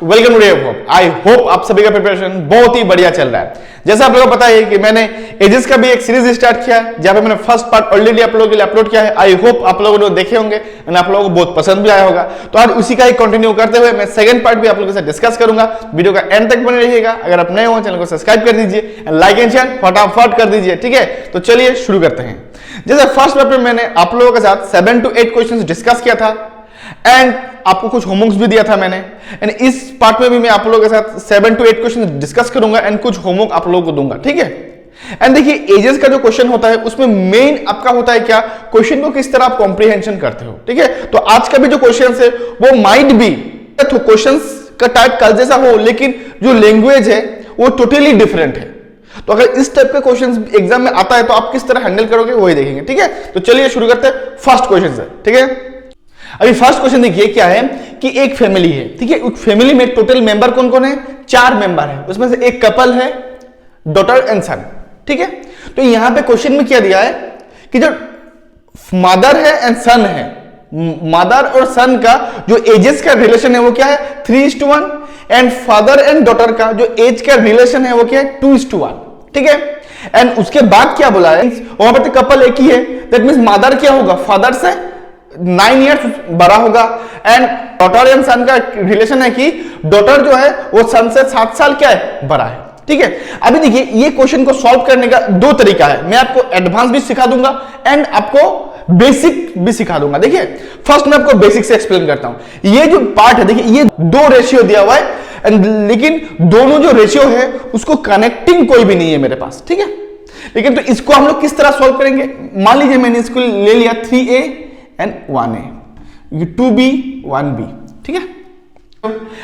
Welcome to Hope. I hope आप सभी का प्रिपरेशन बहुत ही बढ़िया चल रहा है। जैसा आप लोगों को पता है कि मैंने एजेस का भी एक सीरीज स्टार्ट किया है, जहां पे मैंने फर्स्ट पार्ट ऑलरेडी आप लोगों के लिए अपलोड किया है। आई होप आप लोगों ने देखे होंगे और आप लोगों को बहुत पसंद भी आया होगा। तो आज उसी का ही कंटिन्यू करते हुए मैं सेकंड पार्ट भी आप लोगों के साथ डिस्कस करूंगा। वीडियो का एंड तक बने रहिएगा। अगर आप नए हो चैनल को सब्सक्राइब कर दीजिए, लाइक एंड शेयर फटाफट कर दीजिए, ठीक है। तो चलिए शुरू करते हैं। जैसे फर्स्ट पार्ट में मैंने आप लोगों के साथ 7 to 8 क्वेश्चंस डिस्कस किया था एंड आपको कुछ होमवर्क्स भी दिया था मैंने। एंड इस पार्ट में भी मैं आप लोगों के साथ 7 to 8 क्वेश्चंस डिस्कस करूंगा एंड कुछ होमवर्क आप लोगों को दूंगा, ठीक है। एंड देखिए एजेस का जो क्वेश्चन होता है उसमें मेन आपका होता है क्या, क्वेश्चन को किस तरह आप कॉम्प्रिहेंशन करते हो, ठीक है। तो आज का भी जो क्वेश्चन है वो माइट बी तो क्वेश्चन का टाइप कल जैसा हो, लेकिन जो लैंग्वेज है वो टोटली डिफरेंट है। तो अगर इस टाइप का क्वेश्चन एग्जाम में आता है तो आप किस तरह हैंडल करोगे वही देखेंगे, ठीक है। तो चलिए शुरू करते हैं फर्स्ट क्वेश्चन से, ठीक है। अभी फर्स्ट क्वेश्चन देखिए क्या है कि एक फैमिली है, ठीक है। उस फैमिली में टोटल मेंबर कौन कौन है, 4 मेंबर है। उसमें से एक कपल है, डॉटर एंड सन, ठीक है। तो यहां पे क्वेश्चन में क्या दिया है कि जो मदर है एंड सन है, मदर और सन का जो एजेस का रिलेशन है वो क्या है 3:1 एंड फादर एंड डॉटर का जो एज का रिलेशन है वो क्या है 2:1, ठीक है। एंड उसके बाद क्या बोला है, वहां पर तो कपल एक ही है, दैट मींस मदर क्या होगा फादर से 9 इयर्स बड़ा होगा एंड डॉटर एंड सन का रिलेशन है कि डॉटर जो है वो सन से 7 साल क्या है बड़ा है, ठीक है। अभी देखिए ये क्वेश्चन को सॉल्व करने का 2 तरीका है। मैं आपको एडवांस भी सिखा दूंगा एंड आपको बेसिक भी सिखा दूंगा। देखिए फर्स्ट मैं आपको बेसिक से एक्सप्लेन करता हूं। ये जो पार्ट है देखिए ये 2 रेशियो दिया हुआ है लेकिन दोनों जो रेशियो है उसको कनेक्टिंग कोई भी नहीं है मेरे पास, ठीक है। लेकिन तो इसको हम लोग किस तरह सॉल्व करेंगे, मान लीजिए मैंने इसको ले लिया 3a and 1a, 2b 1b, ठीक है।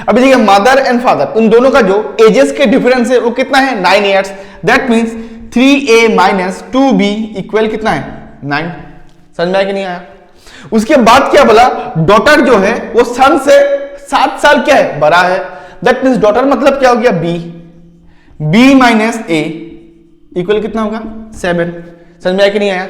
अभी देखिए मदर एंड फादर उन दोनों का जो एजेस के डिफरेंस है वो कितना है 9 years, that means 3a minus 2b equal कितना है 9। समझ में आया कि नहीं आया। उसके बाद क्या बोला, डॉटर जो है वो सन से 7 साल क्या है बड़ा है, दैट मींस डॉटर मतलब क्या हो गया b माइनस a इक्वल कितना होगा 7। समझ में आया कि नहीं आया।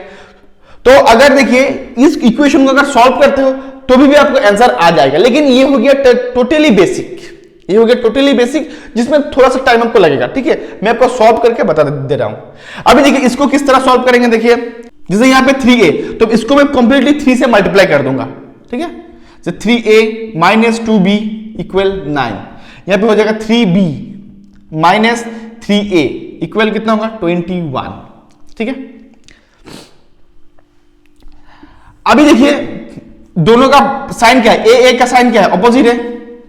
तो अगर देखिए इस इक्वेशन को अगर सॉल्व करते हो तो भी आपको आंसर आ जाएगा, लेकिन ये हो गया टोटली बेसिक, ये हो गया टोटली बेसिक जिसमें थोड़ा सा टाइम आपको लगेगा, ठीक है। मैं आपको सॉल्व करके बता दे रहा हूं। अभी देखिए इसको किस तरह सॉल्व करेंगे, देखिए जैसे यहां पे 3a तो इसको मैं कंप्लीटली 3 से मल्टीप्लाई कर दूंगा, ठीक है। तो 3a माइनस 2b इक्वल 9, यहां पे हो जाएगा 3b माइनस 3a इक्वल कितना होगा 21, ठीक है। अभी देखिए दोनों का साइन क्या है, ए का साइन क्या है ऑपोजिट है,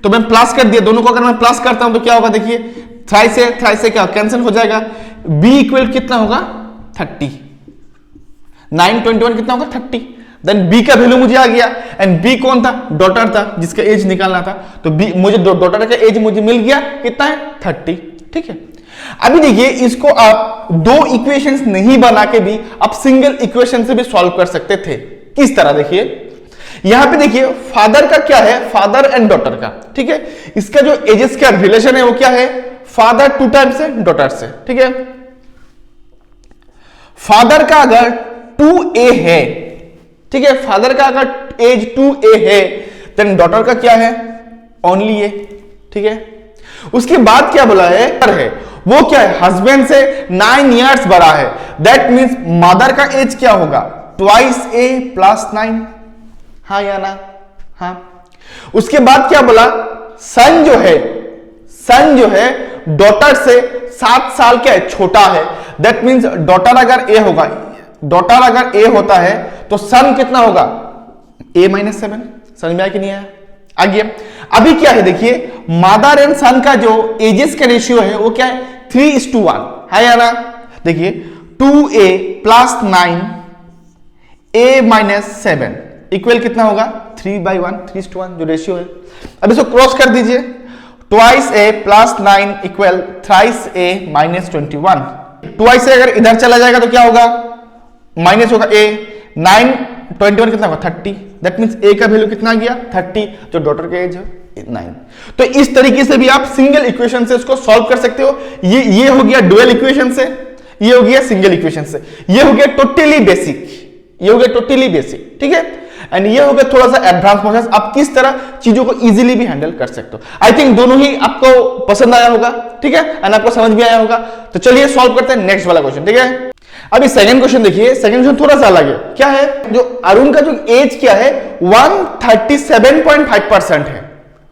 तो मैं प्लस कर दिया। दोनों को अगर मैं प्लस करता हूं तो क्या होगा, देखिए थ्राई से क्या कैंसिल हो जाएगा। b इक्वल कितना होगा 30, 9 21 कितना होगा 30। देन b का वैल्यू मुझे आ गया एंड b कौन था, डॉटर था जिसका एज निकालना था। तो b मुझे डॉटर का एज मुझे मिल गया कितना है 30, ठीक है। अभी देखिए इसको आप 2 इक्वेशंस नहीं बना के भी आप सिंगल इक्वेशन से भी सॉल्व कर सकते थे। किस तरह, देखिए यहां पे देखिए फादर का क्या है, फादर एंड डॉटर का, ठीक है। इसका जो एजेस का रिलेशन है वो क्या है, फादर 2 टाइम्स है डॉटर से, ठीक है। फादर का अगर 2a है, ठीक है, फादर का अगर एज 2a है देन डॉटर का क्या है ओनली a, ठीक है। उसके बाद क्या बोला है वो क्या है हस्बैंड से 9 इयर्स बड़ा है, दैट मींस मदर का एज क्या होगा 2a प्लस 9, हाँ या ना, हाँ। उसके बाद क्या बोला, सन जो है डॉटर से 7 साल क्या है छोटा है, दैट मींस डॉटर अगर a होता है तो सन कितना होगा a माइनस 7। समझ में आया कि नहीं आया, आगे। अभी क्या है देखिए मदर एंड सन का जो एजेस का रेशियो है वो क्या है 3:1, है या ना। देखिए 2a plus 9 a minus 7 equal कितना होगा 3/1, 3:1 जो रेशियो है। अब इसको क्रॉस कर दीजिए, 2a plus 9 equal thrice a minus 21। 2a अगर इधर चला जाएगा तो क्या होगा माइनस होगा a, 9 21 कितना होगा 30, दैट मींस a का वैल्यू कितना आ गया 30, जो डॉटर का एज है 9। तो इस तरीके से भी आप सिंगल इक्वेशन से इसको सॉल्व कर सकते हो। ये हो गया डुअल इक्वेशन से, ये हो गया सिंगल इक्वेशन से, ये हो गया टोटली बेसिक, ठीक है। एंड ये हो गया थोड़ा सा एडवांस प्रोसेस, आप किस तरह चीजों को इजीली भी हैंडल कर सकते हो। आई थिंक दोनों ही आपको पसंद आया होगा, ठीक है, एंड आपको समझ भी आया होगा। तो चलिए सॉल्व करते हैं नेक्स्ट वाला क्वेश्चन, ठीक है। अभी सेकंड क्वेश्चन देखिए, सेकंड क्वेश्चन थोड़ा सा अलग है। क्या है, जो अरुण का जो एज क्या है 137.5% है।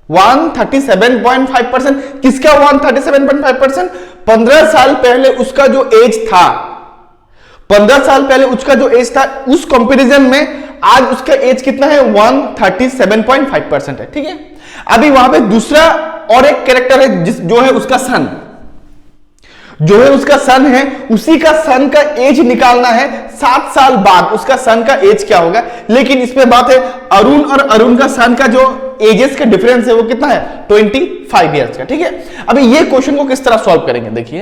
137.5%, किसका 137.5%? 15 साल पहले उसका जो एज था, 15 साल पहले उसका जो एज था, उस कंपैरिजन में आज उसका एज कितना है? 137.5% है, ठीक है। अभी वहां पे दूसरा और एक कैरेक्टर है जो है उसका सन, जो है उसका सन है, उसी का सन का एज निकालना है 7 साल बाद उसका सन का एज क्या होगा। लेकिन इसमें बात है अरुण और अरुण का सन का जो एजेस का डिफरेंस है वो कितना है? 25 इयर्स का, ठीक है। अभी ये क्वेश्चन को किस तरह सॉल्व करेंगे, देखिए।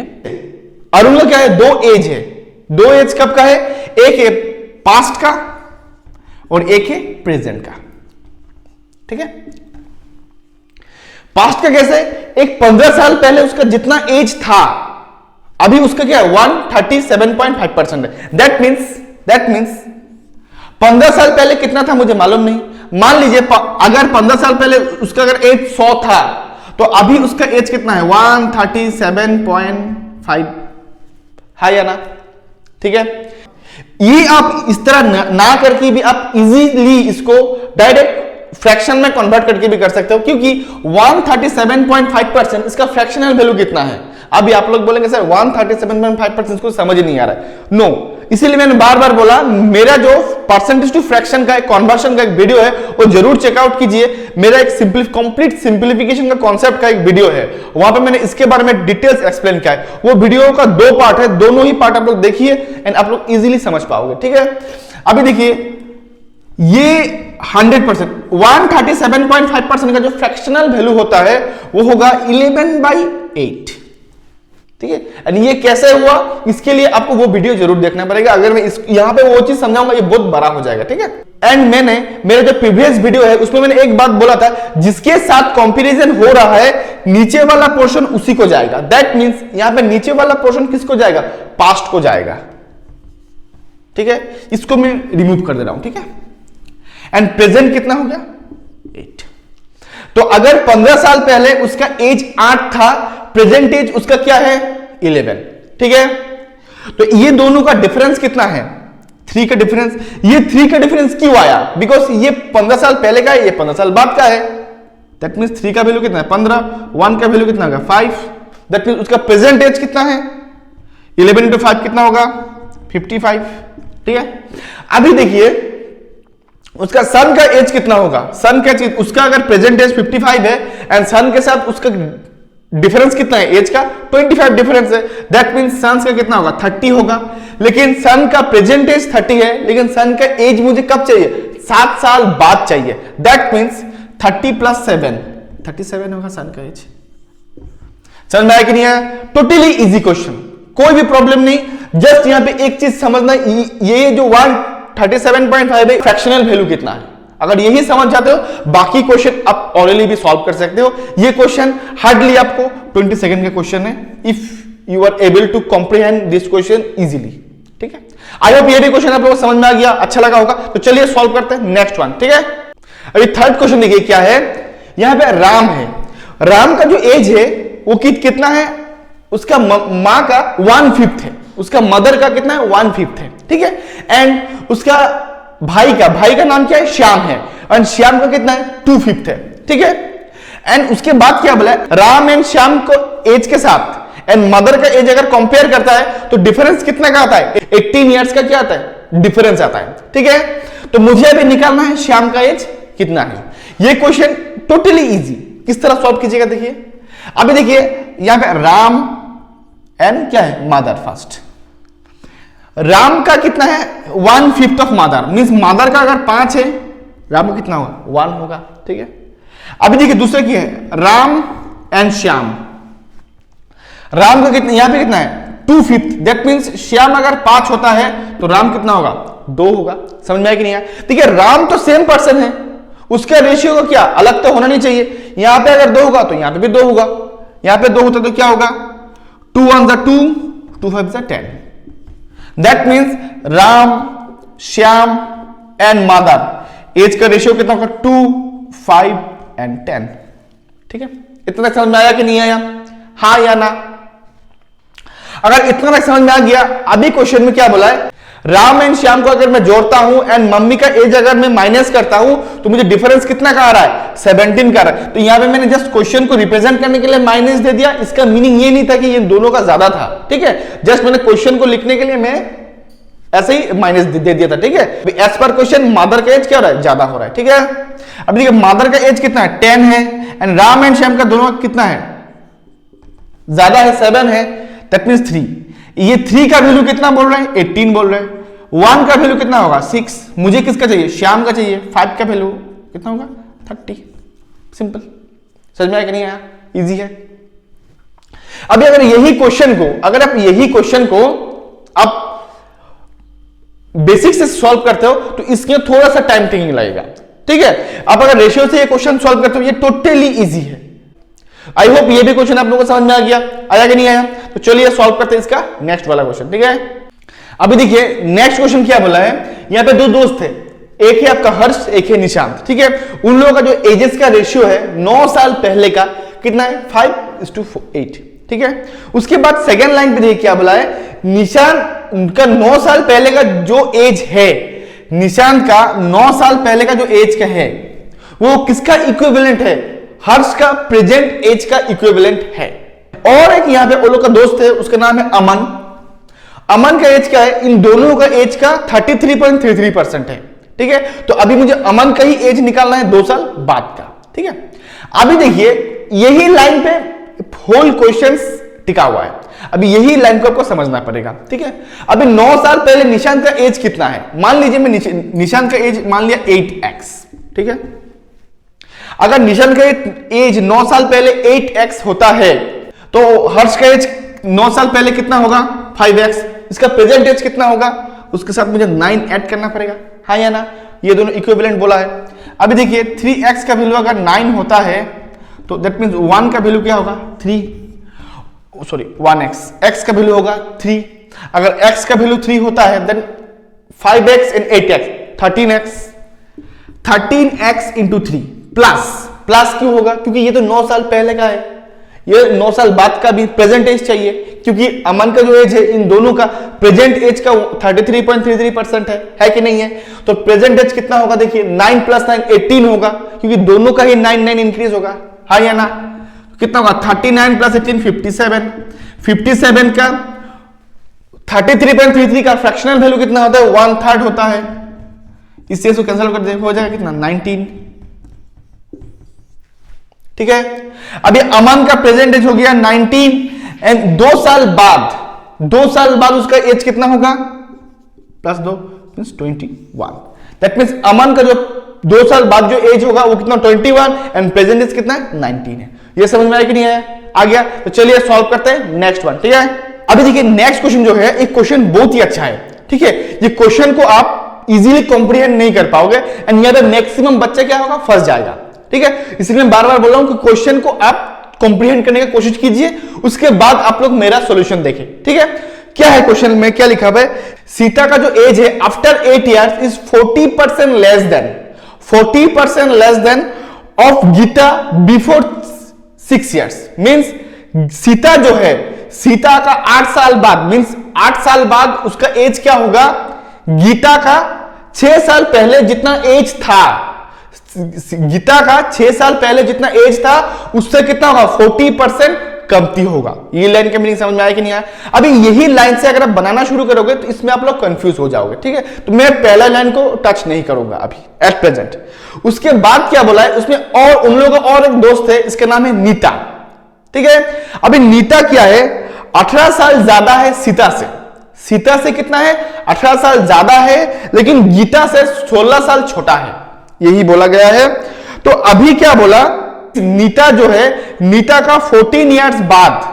अरुण का क्या है? 2 एज है। 2 एज कब का है? एक है पास्ट का और एक है प्रेजेंट का, ठीक है। पास्ट का कैसे? एक 15 साल पहले उसका जितना एज था, अभी उसका क्या है? 137.5% है। दैट मीन्स 15 साल पहले कितना था मुझे मालूम नहीं। मान लीजिए अगर 15 साल पहले उसका अगर एज 100 था, तो अभी उसका एज कितना है? 137.5 है या ना, ठीक है। ये आप इस तरह ना करके भी आप इजीली इसको डायरेक्ट फ्रैक्शन में कन्वर्ट करके भी कर सकते हो, क्योंकि 137.5% इसका फ्रैक्शनल वैल्यू कितना है? अभी आप लोग बोलेंगे सर 137.5% को समझ नहीं आ रहा है। नो, इसीलिए मैंने बार बार बोला मेरा जो परसेंटेज टू फ्रैक्शन का एक कन्वर्शन का एक वीडियो है वो जरूर चेकआउट कीजिए। मेरा एक कंप्लीट सिंप्लीफिकेशन का कॉन्सेप्ट का एक वीडियो है, वहां पे मैंने इसके बारे में डिटेल्स एक्सप्लेन किया है। वो वीडियो का 2 पार्ट है, दोनों ही पार्ट आप लोग देखिए एंड आप लोग इजीली समझ पाओगे, ठीक है। अभी देखिए ये 100% 137.5% का जो फ्रैक्शनल वैल्यू होता है वो होगा 11/8, ठीक है। एंड ये कैसे हुआ, इसके लिए आपको वो वीडियो जरूर देखना पड़ेगा। अगर मैं यहां पे वो चीज समझाऊंगा ये बहुत बड़ा हो जाएगा, ठीक है। एंड मैंने मेरा जो प्रीवियस वीडियो है उसमें मैंने एक बात बोला था, जिसके साथ कंपैरिजन हो रहा है नीचे वाला पोर्शन उसी को जाएगा। दैट मींस यहां पे नीचे वाला पोर्शन किसको जाएगा? पास्ट को जाएगा, ठीक है। इसको मैं रिमूव कर दे रहा हूं, ठीक है। एंड प्रेजेंट कितना हो गया? 8। तो अगर 15 साल पहले उसका एज 8 था, प्रेजेंट एज उसका क्या है? 11, ठीक है। तो ये दोनों का डिफरेंस कितना है? 3 का डिफरेंस। ये 3 का डिफरेंस क्यों आया? बिकॉज ये 15 साल पहले का है, ये 15 साल बाद का है। दैट मीन्स 3 का वैल्यू कितना है? 15। 1 का वैल्यू कितना होगा? 5। दैट मीन्स उसका प्रेजेंट एज कितना है? 11 × 5 कितना होगा? 55, ठीक है। अभी देखिए उसका सन का एज कितना होगा? सन का एज, उसका अगर प्रेजेंट एज 55 है एंड सन के साथ उसका डिफरेंस कितना है एज का? 25 डिफरेंस है। दैट मींस सन का कितना होगा? 30 होगा। लेकिन सन का प्रेजेंट एज 30 है, लेकिन सन का एज मुझे कब चाहिए? 7 साल बाद चाहिए। दैट मींस 30 + 7 37 होगा सन का एज। समझ में आया कि नहीं है? टोटली इजी क्वेश्चन, कोई भी प्रॉब्लम नहीं। जस्ट यहां पे एक चीज समझना, ये जो 137.5 है फ्रैक्शनल वैल्यू कितना है, अगर यही समझ जाते हो बाकी क्वेश्चन आप ऑलरेडी भी सॉल्व कर सकते हो। ये क्वेश्चन हार्डली आपको 20 सेकंड का क्वेश्चन है, if you are able to comprehend this question easily, ठीक है। आई होप ये भी क्वेश्चन आप लोगों को समझ में आ गया, अच्छा लगा होगा। तो चलिए सॉल्व करते हैं नेक्स्ट वन, ठीक है। अभी थर्ड क्वेश्चन देखिए क्या है। यहां पे राम है, राम का जो एज है वो कितना है? उसका मां का 1/5 है, उसका मदर का कितना है? 1/5 है, ठीक है। एंड उसका भाई का नाम क्या है? श्याम है, एंड श्याम का कितना है? 2/5 है, ठीक है। एंड उसके बाद क्या बोला? राम एंड श्याम को एज के साथ एंड मदर का एज अगर कंपेयर करता है तो डिफरेंस कितना का आता है? 18 इयर्स का क्या आता है? डिफरेंस आता है, ठीक है। तो मुझे अभी निकालना है श्याम का एज कितना है। ये क्वेश्चन टोटली इजी, किस तरह सॉल्व कीजिएगा देखिए। अभी देखिए यहां पे राम एंड क्या है? Mother first. राम का कितना है? 1/5 ऑफ मदर, मींस मदर का अगर 5 है, राम का कितना होगा? 1 होगा, ठीक है। अभी देखिए दूसरा क्या है? राम एंड श्याम। राम का कितना, यहां पे कितना है? 2/5। दैट मींस श्याम अगर 5 होता है तो राम कितना होगा? 2 होगा। समझ में आया कि नहीं आया? देखिए राम तो सेम पर्सन है, उसका रेशियो का क्या अलग तो होना नहीं चाहिए। यहां पे अगर 2 होगा तो यहां पे भी 2 होगा, यहां पे 2 होता तो क्या होगा? 2 1 = 2, 2 5 = 10। That means Ram, Shyam and mother age का रेशियो कितना होगा 2, 5 एंड 10। ठीक है, इतना तक समझ में आया कि नहीं आया, हाँ या ना? अगर इतना तक समझ में आ गया, अभी क्वेश्चन में क्या बोला है, राम एंड श्याम को अगर मैं जोड़ता हूं एंड मम्मी का एज अगर मैं माइनस करता हूं तो मुझे डिफरेंस कितना का आ रहा है, 17 का आ रहा है। तो यहां पे मैंने जस्ट क्वेश्चन को रिप्रेजेंट करने के लिए माइनस दे दिया, इसका मीनिंग ये नहीं था कि ये दोनों का ज्यादा था। ठीक है, जस्ट मैंने क्वेश्चन को लिखने के लिए मैं ऐसे ही माइनस दे दिया था। ठीक है, एज पर क्वेश्चन मदर का एज क्या हो रहा है, ज्यादा हो रहा है। ठीक है, अब देखिए मदर का एज कितना है, 10 है, एंड राम एंड श्याम का दोनों का कितना है, ज्यादा है, 7 है, दैट मींस 3। ये 3 का वैल्यू कितना बोल रहे हैं, 18 बोल रहे हैं। 1 का वैल्यू कितना होगा, 6। मुझे किसका चाहिए, श्याम का चाहिए। 5 का वैल्यू कितना होगा, 30। सिंपल, समझ में आया कि नहीं आया, इजी है। अभी अगर यही क्वेश्चन को, अगर आप यही क्वेश्चन को आप बेसिक से सॉल्व करते हो तो इसके थोड़ा सा टाइम टेकिंग लगेगा। ठीक है, आप अगर रेशियो से ये क्वेश्चन सॉल्व करते हो, ये टोटली इजी है। आई होप ये भी क्वेश्चन आप लोगों को समझ में आ गया, आया कि नहीं आया? तो चलिए सॉल्व करते हैं इसका नेक्स्ट वाला क्वेश्चन। ठीक है, अभी देखिए नेक्स्ट क्वेश्चन क्या बोला है, यहां पे 2 दोस्त थे, एक है आपका हर्ष, एक है निशांत। ठीक है, उन लोगों का जो एजेस का रेशियो है 9 साल पहले का कितना है, 5:8। ठीक है, उसके बाद सेकेंड लाइन पे देखिए क्या बोला है, निशांत का 9 साल पहले का जो एज है, निशांत का 9 साल पहले का जो एज का है वो किसका इक्विवेलेंट है, हर्ष का प्रेजेंट एज का इक्विवेलेंट है। और एक यहां पे वो लोग का दोस्त है, उसका नाम है अमन। अमन का एज क्या है, इन दोनों का एज का 33.33% है। ठीक है, तो अभी मुझे अमन का ही एज निकालना है 2 साल बाद का। ठीक है, अभी देखिए यही लाइन पे होल क्वेश्चन टिका हुआ है, अभी यही लाइन को आपको समझना पड़ेगा। ठीक है, अभी 9 साल पहले निशांत का एज कितना है, मान लीजिए मैं निशांत का एज मान लिया 8x। ठीक है, अगर निशांत का एज 9 साल पहले 8x होता है तो हर्ष का एज 9 साल पहले कितना होगा, 5x। इसका प्रेजेंट एज कितना होगा, उसके साथ मुझे 9 ऐड करना पड़ेगा, हाँ या ना? ये दोनों इक्विवेलेंट बोला है। अभी देखिए 3x का वैल्यू अगर 9 होता है तो दैट मींस 1 का वैल्यू क्या होगा, 1x का वैल्यू होगा 3। अगर x का वैल्यू 3 होता है then 5x and 8x 13x into 3 plus क्यों होगा, क्योंकि ये तो 9 साल पहले का है, ये 9 साल बाद का भी प्रेजेंट एज चाहिए, क्योंकि अमन का जो एज है इन दोनों का प्रेजेंट एज का 33.33% है कि नहीं है? तो प्रेजेंट एज कितना होगा, देखिए 9 + 9 18 होगा, क्योंकि दोनों का ही 9 इंक्रीज होगा, हाँ या ना? कितना होगा, 39 + 18 57 का 33.33 का फ्रैक्शनल वैल्यू कितना होता है, 1/3 होता है। इससे इसको कैंसिल कर दे, हो जाएगा कितना, 19। ठीक है, अभी अमन का प्रेजेंट एज हो गया 19 एंड 2 साल बाद उसका एज कितना होगा, +2 मींस 21। दैट मींस अमन का जो 2 साल बाद जो एज होगा वो कितना, 21 एंड प्रेजेंट एज कितना है, 19 है। ये समझ में आया कि नहीं आया? आ गया, तो चलिए सॉल्व करते हैं नेक्स्ट वन। ठीक है, अभी देखिए नेक्स्ट क्वेश्चन जो है, एक क्वेश्चन बहुत ही अच्छा है। ठीक है, ये क्वेश्चन को आप इजीली कॉम्प्रिहेंड नहीं कर पाओगे एंड यहां पे मैक्सिमम बच्चा क्या होगा, फंस जाएगा। ठीक है, इसलिए मैं बार बार बोल रहा हूं कि क्वेश्चन को आप कॉम्प्रिहेंड करने की कोशिश कीजिए, उसके बाद आप लोग मेरा सॉल्यूशन देखें। ठीक है, क्या है क्वेश्चन में, क्या लिखा हुआ है, सीता का जो एज है after 8 years is 40% less than of Gita before 6 years. Means Sita जो है, सीता का 8 साल बाद, मींस 8 साल बाद उसका एज क्या होगा, गीता का 6 साल पहले जितना एज था, गीता का 6 साल पहले जितना एज था उससे कितना होगा, 40% कमती होगा। ये लाइन के मीनिंग समझ में आया कि नहीं आया? अभी यही लाइन से अगर आप बनाना शुरू करोगे तो इसमें आप लोग कंफ्यूज हो जाओगे। ठीक है, तो मैं पहला लाइन को टच नहीं करूंगा अभी एट प्रेजेंट। उसके बाद क्या बोला है उसमें, और उन लोगों का और एक दोस्त है, इसका नाम है नीता। ठीक है, अभी नीता क्या है, 18 साल ज्यादा है सीता से। सीता से कितना है, 18 साल ज्यादा है, लेकिन गीता से 16 साल छोटा है, यही बोला गया है। तो अभी क्या बोला, नीता जो है, नीता का 14 इयर्स बाद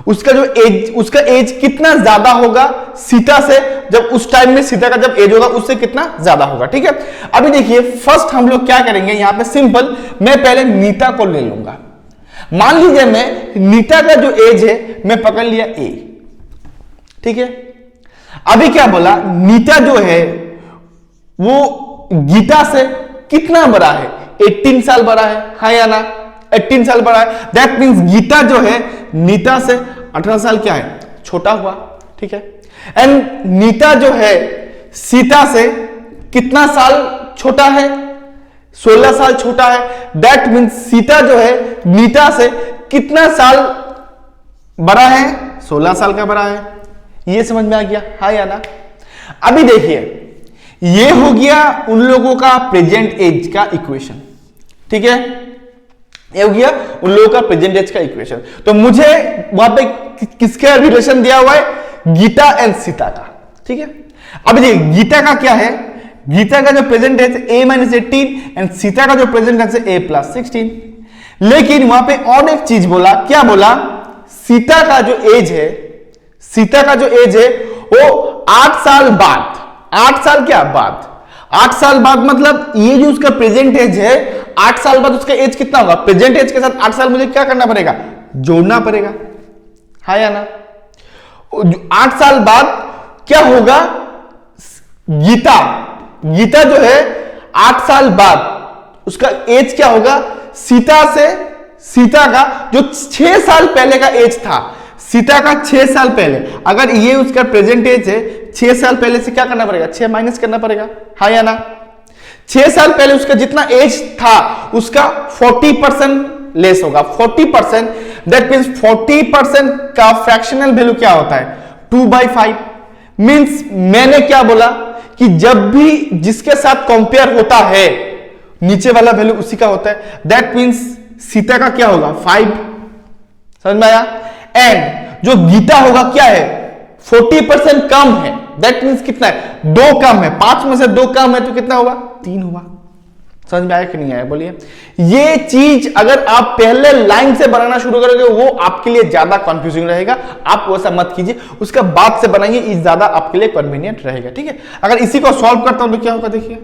उसका एज कितना ज्यादा होगा सीता से, जब उस टाइम में सीता का जब एज होगा उससे कितना ज्यादा होगा। ठीक है, अभी देखिए फर्स्ट हम लोग क्या करेंगे, यहां पे सिंपल, मैं पहले नीता को ले लूंगा। मान लीजिए मैं नीता का जो एज है मैं पकड़ लिया ए। ठीक है, अभी क्या बोला, नीता जो है वो गीता से कितना बड़ा है? 18 साल बड़ा है, हाँ या ना? 18 साल बड़ा है। दैट मींस गीता जो है नीता से 18 साल क्या है? छोटा हुआ, ठीक है। एंड नीता जो है सीता से कितना साल छोटा है? 16 साल छोटा है। दैट मींस सीता जो है नीता से कितना साल बड़ा है? 16 साल का बड़ा है। ये समझ में आ गया, हाँ या ना? अभी देखिए, ये हो गया उन लोगों का प्रेजेंट एज का इक्वेशन, ठीक है। ये हो गया उन लोगों का प्रेजेंट एज का इक्वेशन। तो मुझे वहां पे किसका रिलेशन दिया हुआ है? गीता एंड सीता का, ठीक है। अब देखिए गीता का क्या है? गीता का जो present as A-18 and Sita का जो प्रेजेंट एज A+16। लेकिन वहां पे और एक चीज बोला, क्या बोला? सीता का जो एज है, सीता का जो एज है वो 8 साल बाद, 8 साल क्या बाद? 8 साल बाद मतलब ये जो उसका प्रेजेंट एज है, 8 साल बाद उसका एज कितना होगा? प्रेजेंट एज के साथ 8 साल मुझे क्या करना पड़ेगा? जोड़ना पड़ेगा, हाँ या ना? 8 साल बाद क्या होगा? गीता, गीता जो है 8 साल बाद उसका एज क्या होगा? सीता से, सीता का जो 6 साल पहले का एज था, सीता का 6 साल पहले, अगर ये उसका प्रेजेंट एज है, 6 साल पहले से क्या करना पड़ेगा? 6 माइनस करना पड़ेगा, हाँ या ना? 6 साल पहले उसका जितना एज था उसका 40% लेस होगा, 40%। दैट मींस 40% का फ्रैक्शनल वैल्यू क्या होता है? 2/5। मींस मैंने क्या बोला कि जब भी जिसके साथ कंपेयर होता है नीचे वाला वैल्यू उसी का होता है। दैट मींस सीता का क्या होगा? 5। समझ में आया? एंड जो गीता होगा क्या है? 40% कम है। दैट मींस कितना है? 2 कम है। 5 में से 2 कम है तो कितना होगा? 3 होगा। समझ में आया कि नहीं आया? बोलिए। ये चीज अगर आप पहले लाइन से बनाना शुरू करोगे वो आपके लिए ज्यादा कंफ्यूजिंग रहेगा, आप वैसा मत कीजिए, उसका बाद से बनाइए, ये ज्यादा आपके लिए कन्वीनियंट रहेगा, ठीक है। अगर इसी को सॉल्व करता हूं तो क्या होगा? देखिए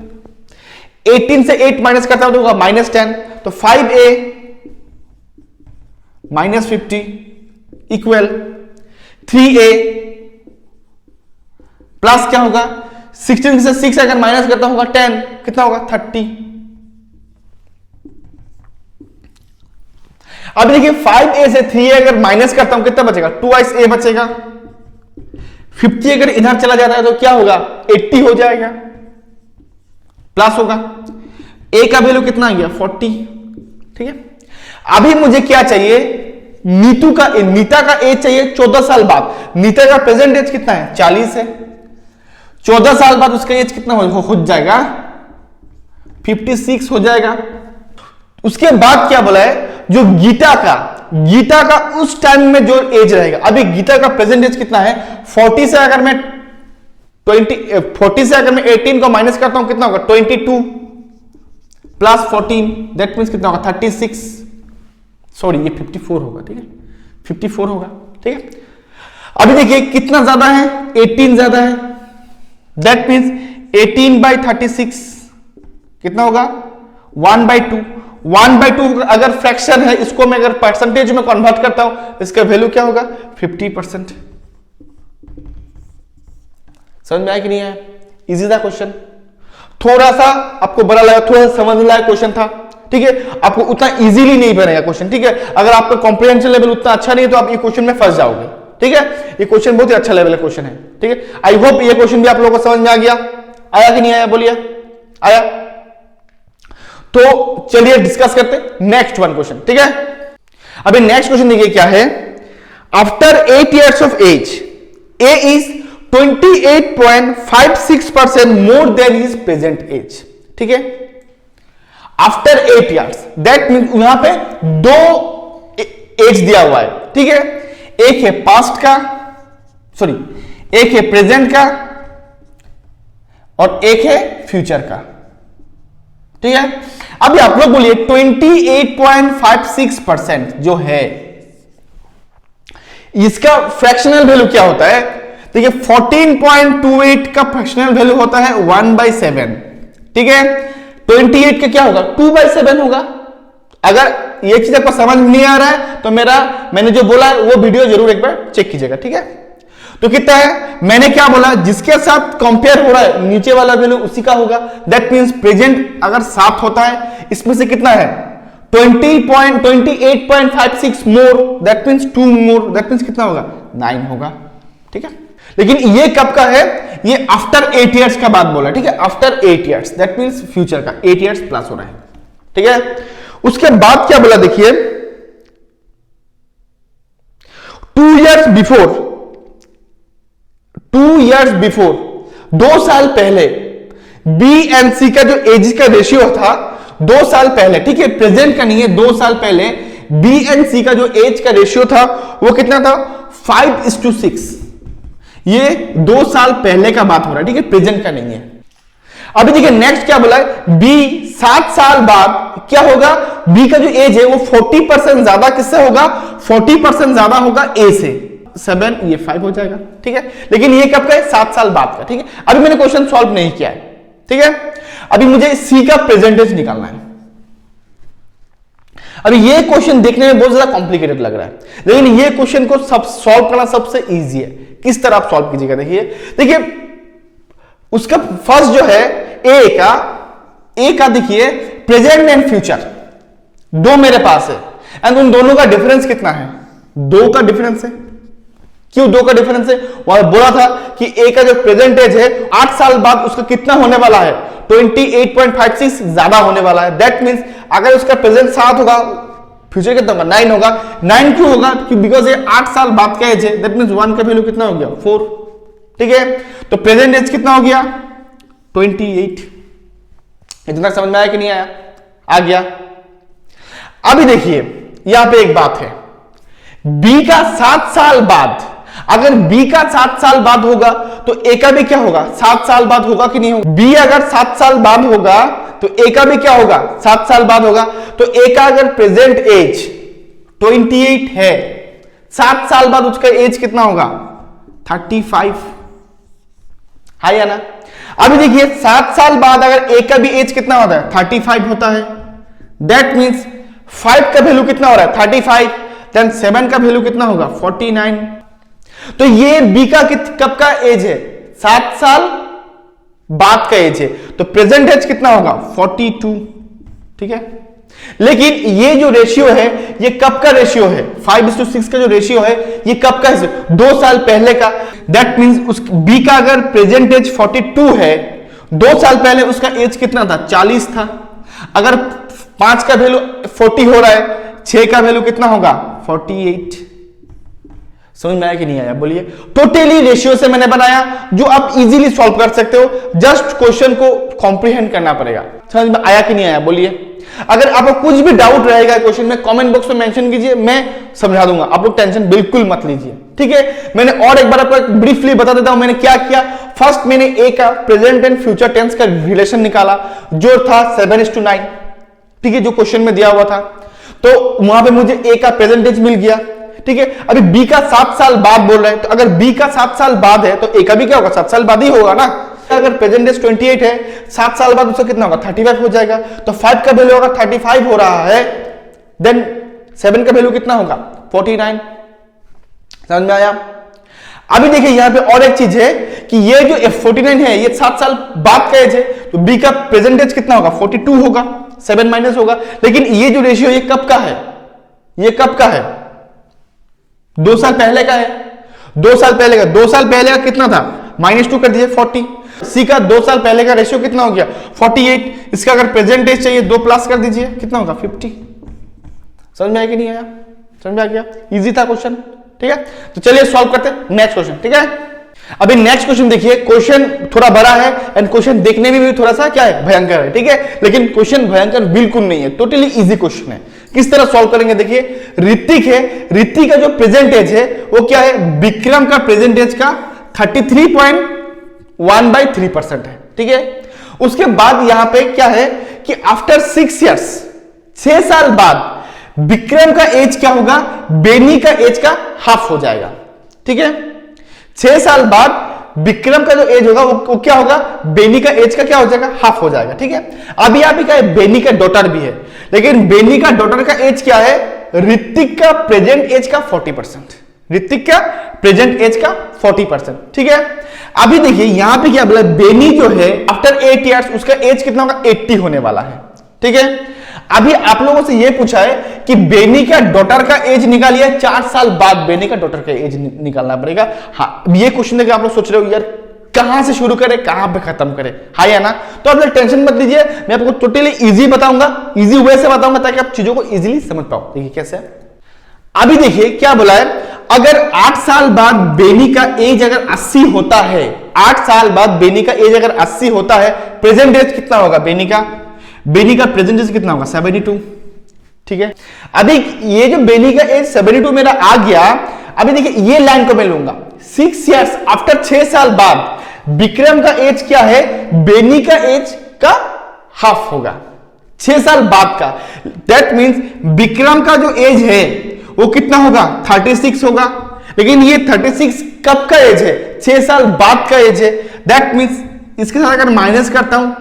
18 से 8 माइनस करता हूं तो होगा -10, तो 5a -50 इक्वल 3a प्लस क्या होगा? 16 से 6 अगर माइनस करता होगा 10, कितना होगा? 30। अब देखिए 5a से 3a अगर माइनस करता हूं कितना बचेगा? 2a बचेगा। 50 अगर इधर चला जाता है तो क्या होगा? 80 हो जाएगा, प्लस होगा। a का वैल्यू कितना आ गया? 40, ठीक है। अभी मुझे क्या चाहिए? नीता का एज चाहिए 14 साल बाद। नीता का प्रेजेंट एज कितना है? 40 है। 14 साल बाद उसका एज कितना हो जाएगा? 56 हो जाएगा। उसके बाद क्या बोला है? जो गीता का उस टाइम में जो एज रहेगा, अभी गीता का प्रेजेंट एज कितना है? 40 से अगर मैं 18 को माइनस करता हूं कितना होगा? 22 प्लस 14, दैट मींस कितना होगा? 36। सॉरी ये 54 होगा, ठीक है, 54 होगा, ठीक है। अभी देखिए कितना ज्यादा है? 18 ज्यादा है। दैट मींस 18/36 कितना होगा? 1/2। 1/2 अगर फ्रैक्शन है, इसको मैं अगर परसेंटेज में कन्वर्ट करता हूं, इसका वैल्यू क्या होगा? 50%। समझ में आया कि नहीं आया? इजी था क्वेश्चन, थोड़ा सा आपको बड़ा लगा, थोड़ा सा समझ लायक क्वेश्चन था, ठीक है। आपको उतना इजीली नहीं बनेगा क्वेश्चन, ठीक है। अगर आपका कॉम्प्रिहेंशन लेवल उतना अच्छा नहीं है तो आप ये क्वेश्चन में फंस जाओगे, ठीक है। ये क्वेश्चन बहुत ही अच्छा लेवल का क्वेश्चन है, ठीक है। आई होप ये क्वेश्चन भी आप लोगों को समझ में आ गया। आया कि नहीं आया? बोलिए आया। तो चलिए डिस्कस करते नेक्स्ट वन क्वेश्चन, ठीक है। अभी नेक्स्ट क्वेश्चन देखिए क्या है। After 8 years of age A is 28.56% more than his present age, ठीक है। आफ्टर 8 years, दैट मींस यहां पे 2 एज दिया हुआ है, ठीक है। एक है पास्ट का, सॉरी एक है प्रेजेंट का और एक है फ्यूचर का, ठीक है। अभी आप लोग बोलिए 28.56% जो है इसका फ्रैक्शनल वैल्यू क्या होता है? देखिए 14.28 का फ्रैक्शनल वैल्यू होता है 1/7, ठीक है। 28 का क्या होगा? 2/7 होगा। अगर ये चीज आपको समझ नहीं आ रहा है तो मैंने जो बोला है वो वीडियो जरूर एक बार चेक कीजिएगा, ठीक है। तो कितना है, मैंने क्या बोला, जिसके साथ कंपेयर हो रहा है नीचे वाला वैल्यू उसी का होगा। दैट मींस प्रेजेंट अगर 7 होता है, इसमें से कितना है 28.56 more, that means 2 more, that means कितना होगा 9 होगा। ठीक है, लेकिन ये कब का है, ये आफ्टर 8 इयर्स का बात बोला। ठीक है, after 8 years, that means future का 8 इयर्स प्लस हो रहा है। ठीक है, उसके बाद क्या बोला देखिए, 2 इयर्स बिफोर 2 साल पहले बी एंड सी का जो एज का रेशियो था 2 साल पहले, ठीक है, प्रेजेंट का नहीं है, 2 साल पहले बी एंड सी का जो एज का रेशियो था वो कितना था 5:6। ये 2 साल पहले का बात हो रहा है, ठीक है, प्रेजेंट का नहीं है। अभी देखिए नेक्स्ट क्या बोला है, बी 7 साल बाद क्या होगा, बी का जो एज है वो 40% ज्यादा किससे होगा, 40% ज्यादा होगा ए से। 7 ये 5 हो जाएगा। ठीक है, लेकिन ये कब का है, 7 साल बाद का। ठीक है, अभी मैंने क्वेश्चन सॉल्व नहीं किया है। ठीक है, अभी मुझे सी का प्रेजेंटेज निकालना है। अभी ये क्वेश्चन देखने में बहुत ज्यादा कॉम्प्लिकेटेड लग रहा है, लेकिन ये क्वेश्चन को सब सॉल्व करना सबसे इजी है। किस तरह आप सॉल्व कीजिएगा, देखिए उसका फर्स्ट जो है ए का देखिए प्रेजेंट एंड फ्यूचर दो मेरे पास है, एंड उन दोनों का डिफरेंस कितना है, 2 का डिफरेंस है। क्यों 2 का डिफरेंस है, वहां बोला था कि ए का जो प्रेजेंट एज है 8 साल बाद उसका कितना होने वाला है, 28.56 ज्यादा होने वाला है। दैट मींस अगर उसका प्रेजेंट 7 होगा, फ्यूचर कितना होगा 9 होगा। 9 क्यों होगा, बिकॉज ये 8 साल बाद का एज है। दैट मींस 1 का वैल्यू कितना हो गया 4। ठीक है, तो प्रेजेंट एज कितना हो गया 28। इतना समझ में आया कि नहीं आया, आ गया। अभी देखिए यहां पे एक बात है, बी का 7 साल बाद, अगर बी का 7 साल बाद होगा तो ए का भी क्या होगा 7 साल बाद होगा कि नहीं होगा। बी अगर 7 साल बाद होगा तो ए का भी क्या होगा 7 साल बाद होगा। तो ए का अगर प्रेजेंट एज 28 है, 7 साल बाद उसका एज कितना होगा 35 है या ना। अभी देखिए 7 साल बाद अगर ए का भी एज कितना होता है 35 होता है। दैट मींस 5 का वैल्यू कितना हो रहा है 35, देन 7 का वैल्यू कितना होगा 49। तो ये बी का कब का एज है 7 साल बाद का एज है, तो प्रेजेंट एज कितना होगा 42। ठीक है, लेकिन ये जो रेशियो है ये कब का रेशियो है, 5:6 का जो रेशियो है ये कब का है 2 साल पहले का। दैट मींस उस बी का अगर प्रेजेंट एज 42 है, 2 साल पहले उसका एज कितना था 40 था। अगर 5 का वैल्यू 40 हो रहा है, 6 का वैल्यू कितना होगा 48। समझ में आया कि नहीं आया, बोलिए। टोटली रेशियो से मैंने बनाया जो आप इजीली सॉल्व कर सकते हो, जस्ट क्वेश्चन को कॉम्प्रिहेंड करना पड़ेगा। समझ में आया कि नहीं आया, बोलिए। अगर आपको कुछ भी डाउट रहेगा क्वेश्चन में, कमेंट बॉक्स में मेंशन कीजिए, मैं समझा दूंगा। आप लोग टेंशन बिल्कुल मत लीजिए। ठीक है, मैंने और एक बार आपको ब्रीफली बता देता हूं मैंने क्या किया। फर्स्ट मैंने ए का प्रेजेंट एंड फ्यूचर टेंस का रिलेशन निकाला जो था 7:9। ठीक है, जो क्वेश्चन में दिया हुआ था, तो वहां पे मुझे ए का प्रेजेंटेज मिल गया। ठीक है, अभी बी का 7 साल बाद बोल रहे हैं, तो अगर बी का 7 साल बाद है तो ए का भी क्या होगा 7 साल बाद ही होगा ना। अगर प्रेजेंट एज 28 है, 7 साल बाद उसका कितना होगा 35 हो जाएगा। तो 5 का वैल्यू होगा 35 हो रहा है, देन 7 का वैल्यू कितना होगा 49। समझ में आया। अभी देखिए यहां पे और एक चीज है कि ये जो 49 है ये 7 साल बाद का एज है, तो बी का प्रेजेंट एज कितना होगा 42 होगा, 7 माइनस होगा। लेकिन ये जो रेशियो ये कब का है, ये कब का है 2 साल पहले का है। 2 साल पहले का, 2 साल पहले का कितना था -2 कर दीजिए 40। सी का 2 साल पहले का रेशियो कितना हो गया 48। इसका अगर प्रेजेंट एज चाहिए 2 प्लस कर दीजिए, कितना होगा 50। समझ में आया कि नहीं आया, समझ में आ गया, इजी था क्वेश्चन। ठीक है, तो चलिए सॉल्व करते हैं नेक्स्ट क्वेश्चन। ठीक है, अभी नेक्स्ट क्वेश्चन देखिए, क्वेश्चन थोड़ा बड़ा है एंड क्वेश्चन देखने में भी थोड़ा सा क्या है भयंकर है। ठीक है, लेकिन क्वेश्चन भयंकर बिल्कुल नहीं है, टोटली इजी क्वेश्चन है। किस तरह सॉल्व करेंगे देखिए, ऋतिक है, ऋतिक का जो प्रेजेंट एज है वो क्या है, विक्रम का प्रेजेंट एज का 33.1/3% है। ठीक है, उसके बाद यहां पे क्या है कि आफ्टर 6 इयर्स, 6 साल बाद विक्रम का एज क्या होगा, बेनी का एज का हाफ हो जाएगा। ठीक है, 6 साल बाद विक्रम का जो एज होगा वो क्या होगा, बेनी का एज का क्या हो जाएगा हाफ हो जाएगा। ठीक है, अभी यहाँ पे क्या है, बेनी का डॉटर भी है, लेकिन बेनी का डॉटर का एज क्या है, ऋतिक का प्रेजेंट एज का 40%। ऋतिक का प्रेजेंट एज का 40%। ठीक है, अभी देखिए यहां पे क्या बोला, बेनी जो है आफ्टर 8 इयर्स उसका एज कितना होगा, 80 होने वाला है। ठीक है, अभी आप लोगों से यह पूछा है कि बेनी का डॉटर का एज निकालिए, 4 साल बाद बेनी का डॉटर का एज निकालना पड़ेगा। हाँ, ये क्वेश्चन देखिए आप लोग सोच रहे हो यार कहां से शुरू करें कहां पे खत्म करें, हाँ या ना? तो आप लोग टेंशन मत लीजिए, मैं आपको टोटली इजी बताऊंगा, इजी वे से बताऊंगा ताकि आप चीजों को इजीली समझ पाओ। देखिए कैसे, अभी देखिए क्या बोला है, अगर 8 साल बाद बेनी का एज अगर 80 होता है, 8 साल बाद बेनी का एज अगर 80 होता है, प्रेजेंट एज कितना होगा बेनी का प्रेजेंट एज कितना होगा, 72। ठीक है, अभी ये जो बेनी का एज 72 मेरा आ गया, अभी देखिए ये लाइन को मैं लूंगा 6 इयर्स आफ्टर, 6 साल बाद विक्रम का एज क्या है, बेनी का एज का हाफ होगा, 6 साल बाद का। दैट मींस विक्रम का जो एज है वो कितना होगा, 36 होगा, लेकिन ये 36 कब का एज है, 6 साल बाद का एज है। दैट मींस इसके साथ अगर माइनस करता हूं,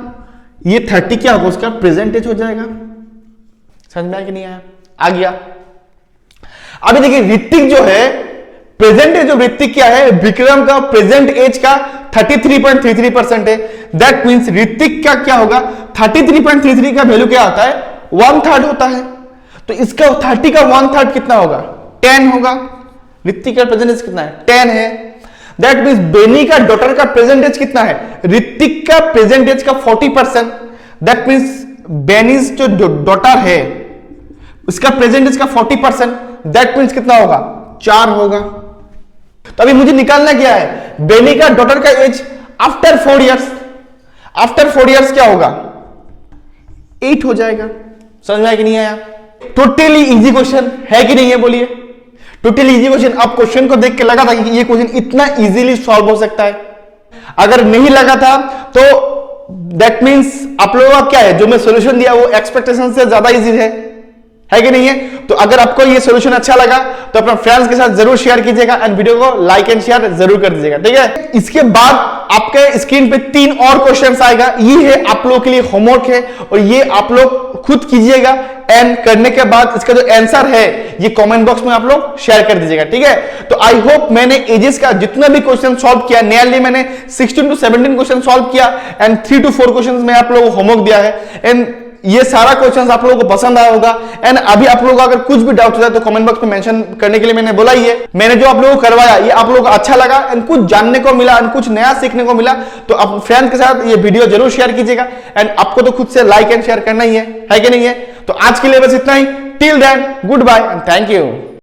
ये 30 क्या होगा, उसका प्रेजेंट एज हो जाएगा। समझ में आया कि नहीं आया? आ गया। अभी देखिए ऋतिक जो है, प्रेजेंट एज ऑफ ऋतिक क्या है, विक्रम का प्रेजेंट एज का 33.33% है। दैट मींस ऋतिक का क्या होगा, 33.33 का वैल्यू क्या होता है, 1/3 होता है। तो इसका 30 का 1/3 कितना होगा, 10 होगा। ऋतिक का प्रेजेंट एज कितना है, 10 है। दैट मींस बेनी का डॉटर का प्रेजेंट एज कितना है, ऋतिक का प्रेजेंट एज का 40%। दैट मींस बेनीज जो डॉटर है उसका प्रेजेंट एज का 40%। दैट मींस कितना होगा, 4 होगा। तो अभी मुझे निकालना क्या है, बेनी का डॉटर का age after 4 years, after 4 years क्या होगा, 8 हो जाएगा। समझ में आया कि नहीं आया? टोटली इजी क्वेश्चन है कि नहीं है, बोलिए। Totally easy question. अब क्वेश्चन को देख के लगा था कि ये क्वेश्चन इतना इजीली सॉल्व हो सकता है? अगर नहीं लगा था तो दैट मींस आप लोगों का क्या है, जो मैं सॉल्यूशन दिया वो एक्सपेक्टेशन से ज्यादा इजी है कि नहीं है? तो अगर आपको ये सॉल्यूशन अच्छा लगा तो अपने फ्रेंड्स के साथ जरूर शेयर कीजिएगा एंड वीडियो को लाइक एंड शेयर जरूर कर दीजिएगा। ठीक है, इसके बाद आपके स्क्रीन पे 3 और क्वेश्चंस आएगा, ये है आप लोगों के लिए होमवर्क है और ये आप लोग खुद कीजिएगा एंड करने के बाद इसका जो आंसर है ये कमेंट बॉक्स में आप लोग शेयर कर दीजिएगा। ठीक है, तो आई होप मैंने एजेस का जितना भी क्वेश्चन सॉल्व किया, नियरली मैंने 16 to 17 क्वेश्चन सॉल्व किया एंड 3 to 4 क्वेश्चन में आप लोगों को होमवर्क दिया है एंड ये सारा क्वेश्चंस आप लोगों को पसंद आया होगा। एंड अभी आप लोगों को अगर कुछ भी डाउट हो जाए तो कमेंट बॉक्स में मेंशन करने के लिए मैंने बोला ही है। मैंने जो आप लोगों को करवाया ये आप लोगों को अच्छा लगा एंड कुछ जानने को मिला एंड कुछ नया सीखने को मिला, तो आप फ्रेंड्स के साथ ये वीडियो जरूर शेयर कीजिएगा एंड आपको तो खुद से लाइक एंड शेयर करना ही है कि नहीं है? तो आज के लिए बस इतना ही। Till then goodbye and thank you.